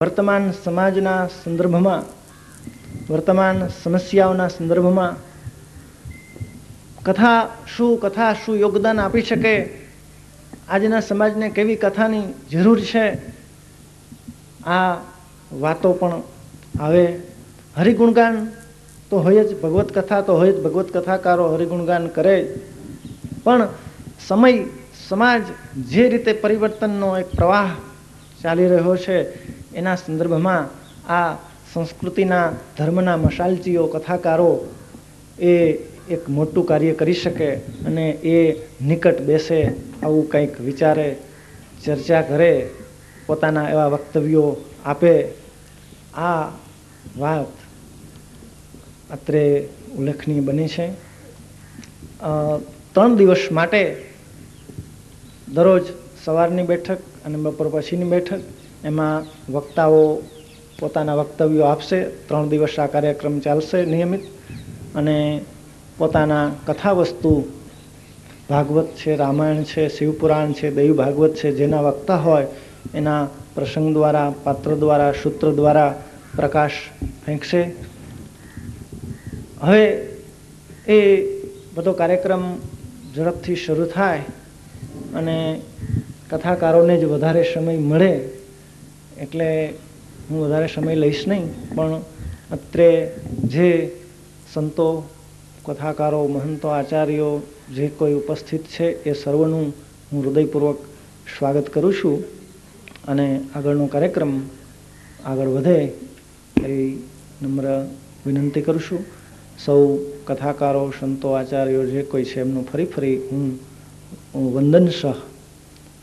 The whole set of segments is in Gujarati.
વર્તમાન સમાજના સંદર્ભમાં, વર્તમાન સમસ્યાઓના સંદર્ભમાં કથા શું યોગદાન આપી શકે, આજના સમાજને કેવી કથાની જરૂર છે, આ વાતો પણ આવે. હરિગુણગાન તો હોય જ, ભગવત કથા તો હોય જ, ભગવત કથાકારો હરિગુણગાન કરે જ. પણ સમાજ જે રીતે પરિવર્તનનો એક પ્રવાહ ચાલી રહ્યો છે, એના સંદર્ભમાં આ સંસ્કૃતિના ધર્મના મશાલચીઓ કથાકારો એ એક મોટું કાર્ય કરી શકે અને એ નિકટ બેસે, આવું કંઈક વિચારે, ચર્ચા કરે, પોતાના એવા વક્તવ્યો આપે. આ વાત અત્રે ઉલ્લેખનીય બની છે. 3 દિવસ માટે દરરોજ સવારની બેઠક અને બપોર પછીની બેઠક, એમાં વક્તાઓ પોતાના વક્તવ્યો આપશે. 3 દિવસ આ કાર્યક્રમ ચાલશે નિયમિત. અને પોતાના કથા વસ્તુ ભાગવત છે, રામાયણ છે, શિવપુરાણ છે, દૈવ ભાગવત છે, જેના વક્તા હોય એના પ્રસંગ દ્વારા, પાત્ર દ્વારા, સૂત્ર દ્વારા પ્રકાશ ફેંકશે. હવે એ બધો કાર્યક્રમ ઝડપથી શરૂ થાય અને કથાકારોને જ વધારે સમય મળે એટલે હું વધારે સમય લઈશ નહીં. પણ અત્રે જે સંતો, કથાકારો, મહંતો, આચાર્યો જે કોઈ ઉપસ્થિત છે એ સર્વનું હું હૃદયપૂર્વક સ્વાગત કરું છું અને આગળનો કાર્યક્રમ આગળ વધે એવી નમ્ર વિનંતી કરું છું. સૌ કથાકારો, સંતો, આચાર્યો જે કોઈ છે એમનું ફરી હું વંદનસહ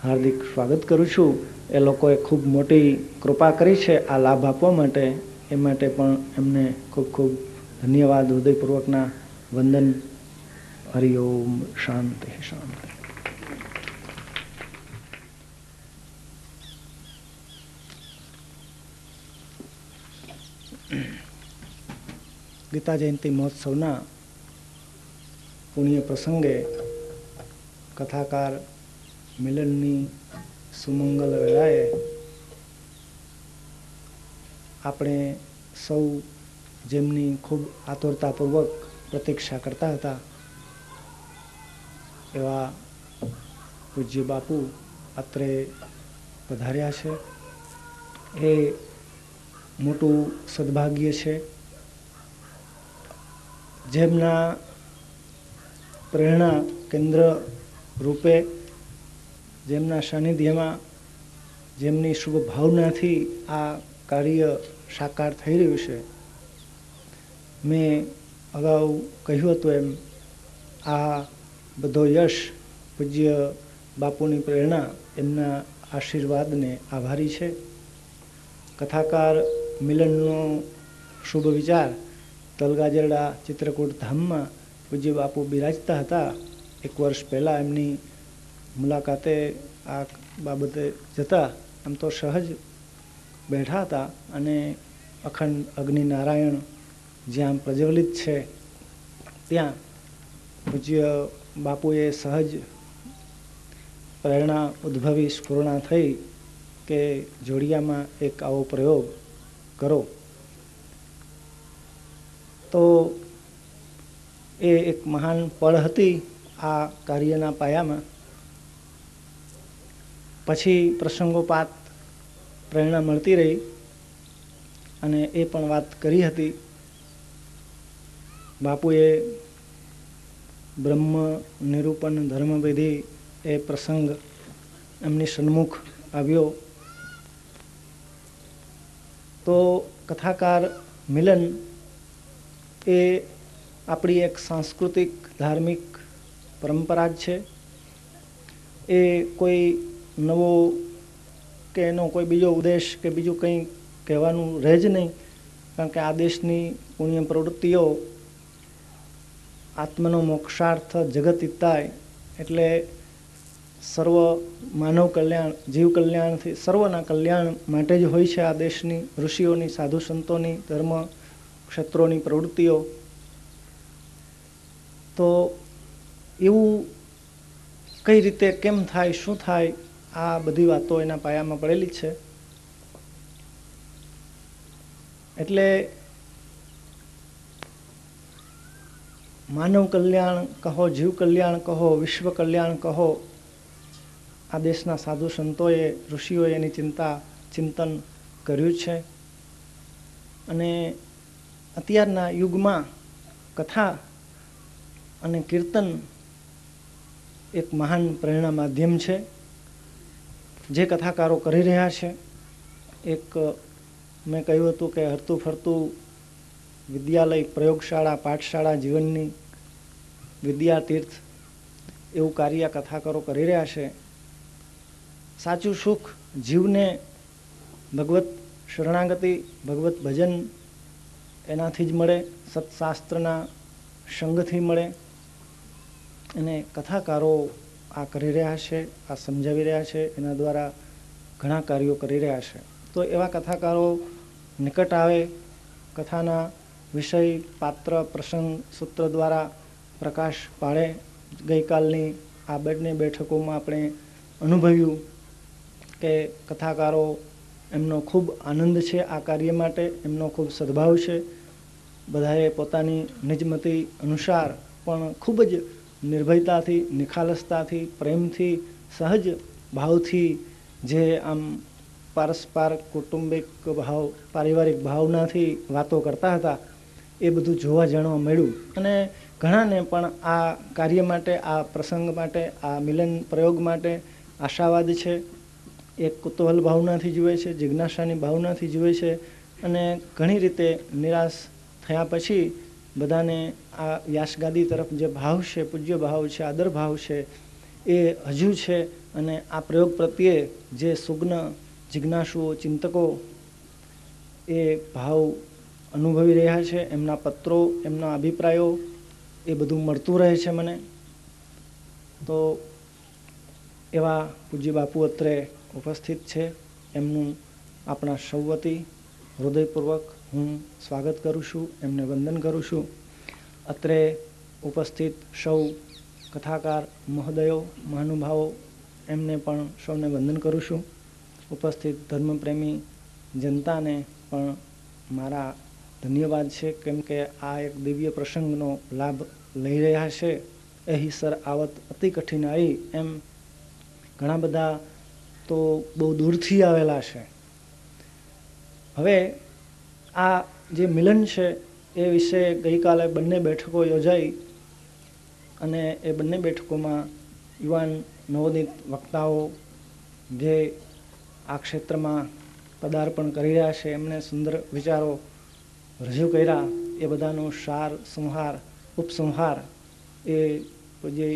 હાર્દિક સ્વાગત કરું છું. એ લોકોએ ખૂબ મોટી કૃપા કરી છે આ લાભ આપવા માટે, એ માટે પણ એમને ખૂબ ખૂબ ધન્યવાદ, હૃદયપૂર્વકના વંદન. હરિઓમ. શાંતિ શાંતિ. ગીતા જયંતિ મહોત્સવના પુણ્ય પ્રસંગે કથાકાર મિલનની સુમંગલ વેળાએ આપણે સૌ જેમની ખૂબ આતુરતાપૂર્વક પ્રતીક્ષા કરતા હતા એવા પૂજ્ય બાપુ અત્રે પધાર્યા છે. એ મોટું સદભાગ્ય છે. જેમના પ્રેરણા કેન્દ્ર રૂપે, જેમના સાનિધ્યમાં, જેમની શુભ ભાવનાથી આ કાર્ય સાકાર થઈ રહ્યું છે. મેં અગાઉ કહ્યું હતું એમ, આ બધો યશ પૂજ્ય બાપુની પ્રેરણા, એમના આશીર્વાદને આભારી છે. કથાકાર મિલનનો શુભ વિચાર તલગાજરડા ચિત્રકૂટ ધામમાં પૂજ્ય બાપુ બિરાજતા હતા. 1 વર્ષ પહેલાં એમની મુલાકાતે આ બાબતે જતા આમ તો સહજ બેઠા હતા અને અખંડ અગ્નિનારાયણ જ્યાં પ્રજ્વલિત છે ત્યાં પૂજ્ય બાપુએ સહજ પ્રેરણા ઉદ્ભવી, સ્ફુરણા થઈ કે જોડિયામાં એક આવો પ્રયોગ કરો. તો એ એક મહાન પળ હતી આ કાર્યના પાયામાં. પછી પ્રસંગોપાત પ્રેરણા મળતી રહી અને એ પણ વાત કરી હતી. બાપુએ બ્રહ્મ નિરૂપણ ધર્મવિધિ એ પ્રસંગ એમની સન્મુખ આવ્યો. તો કથાકાર મિલન એ આપણી એક સાંસ્કૃતિક ધાર્મિક પરંપરા જ છે. એ કોઈ નવો કે એનો કોઈ બીજો ઉદ્દેશ કે બીજું કંઈ કહેવાનું રહે જ નહીં. કારણ કે આ દેશની પુણ્ય પ્રવૃત્તિઓ આત્મનો મોક્ષાર્થ જગત હિતાય એટલે સર્વ માનવ કલ્યાણ, જીવ કલ્યાણથી સર્વના કલ્યાણ માટે જ હોય છે આ દેશની ઋષિઓની, સાધુ સંતોની, ધર્મ ક્ષેત્રોની પ્રવૃત્તિઓ. તો એવું કઈ રીતે, કેમ થાય, શું થાય, આ બધી વાતો એના પાયામાં પડેલી છે. એટલે માનવ કલ્યાણ કહો, જીવ કલ્યાણ કહો, વિશ્વ કલ્યાણ કહો, આ દેશના સાધુ સંતોએ, ઋષિઓએ એની ચિંતન કર્યું છે. અને અત્યારના યુગમાં કથા અને કીર્તન એક મહાન પ્રેરણા માધ્યમ છે. જે કથાકારો કરી રહ્યા છે, એક મેં કહ્યું હતું કે હરતું ફરતું વિદ્યાલય, પ્રયોગશાળા, પાઠશાળા જીવનની વિદ્યાતીર્થ એવું કાર્ય કથાકારો કરી રહ્યા છે. સાચું સુખ જીવને ભગવત શરણાગતિ, ભગવત ભજન એનાથી જ મળે, સત્શાસ્ત્રના સંગથી મળે. અને કથાકારો આ કરી રહ્યા છે, આ સમજાવી રહ્યા છે, એના દ્વારા ઘણા કાર્યો કરી રહ્યા છે. તો એવા કથાકારો નિકટ આવે, કથાના વિષય, પાત્ર, પ્રસંગ, સૂત્ર દ્વારા પ્રકાશ પાડે. ગઈકાલની આ બંને બેઠકોમાં આપણે અનુભવ્યું કે કથાકારો, એમનો ખૂબ આનંદ છે આ કાર્ય માટે, એમનો ખૂબ સદભાવ છે. બધાએ પોતાની નિજમતી અનુસાર પણ ખૂબ જ નિર્ભયતાથી, નિખાલસતાથી, પ્રેમથી, સહજ ભાવથી, જે આમ પરસ્પર કૌટુંબિક ભાવ, પારિવારિક ભાવનાથી વાતો કરતા હતા, એ બધું જોવા જાણવા મળ્યું. અને ઘણાને પણ આ કાર્ય માટે, આ પ્રસંગ માટે, આ મિલન પ્રયોગ માટે આશાવાદ છે. એક કુતૂહલ ભાવનાથી જુએ છે, જિજ્ઞાસાની ભાવનાથી જુએ છે. અને ઘણી રીતે નિરાશ થયા પછી બધાને આ વ્યાસગાદી તરફ જે ભાવ છે, પૂજ્ય ભાવ છે, આદર ભાવ છે, એ હજુ છે. અને આ પ્રયોગ પ્રત્યે જે સુગ્ન જિજ્ઞાસુઓ, ચિંતકો એ ભાવ અનુભવી રહ્યા છે, એમના પત્રો, એમના અભિપ્રાયો, એ બધું મળતું રહે છે મને. તો એવા પૂજ્ય બાપુ અત્રે ઉપસ્થિત છે, એમનું આપણા સૌ વતી હૃદયપૂર્વક હું સ્વાગત કરું છું, એમને વંદન કરું છું. અત્રે ઉપસ્થિત સૌ કથાકાર મહોદયો, મહાનુભાવો, એમને પણ સૌને વંદન કરું છું. ઉપસ્થિત ધર્મપ્રેમી જનતાને પણ મારા ધન્યવાદ છે, કેમ કે આ એક દિવ્ય પ્રસંગનો લાભ લઈ રહ્યા છે. એહિસર આવત અતિ કઠિનાઈ, એમ ઘણા બધા તો બહુ દૂરથી આવેલા છે. હવે આ જે મિલન છે એ વિશે ગઈકાલે બંને બેઠકો યોજાઈ, અને એ બંને બેઠકોમાં યુવાન નવોદિત વક્તાઓ જે આ ક્ષેત્રમાં પદાર્પણ કરી રહ્યા છે, એમણે સુંદર વિચારો રજૂ કર્યા. એ બધાનો સાર, સંહાર, ઉપસંહાર એ જે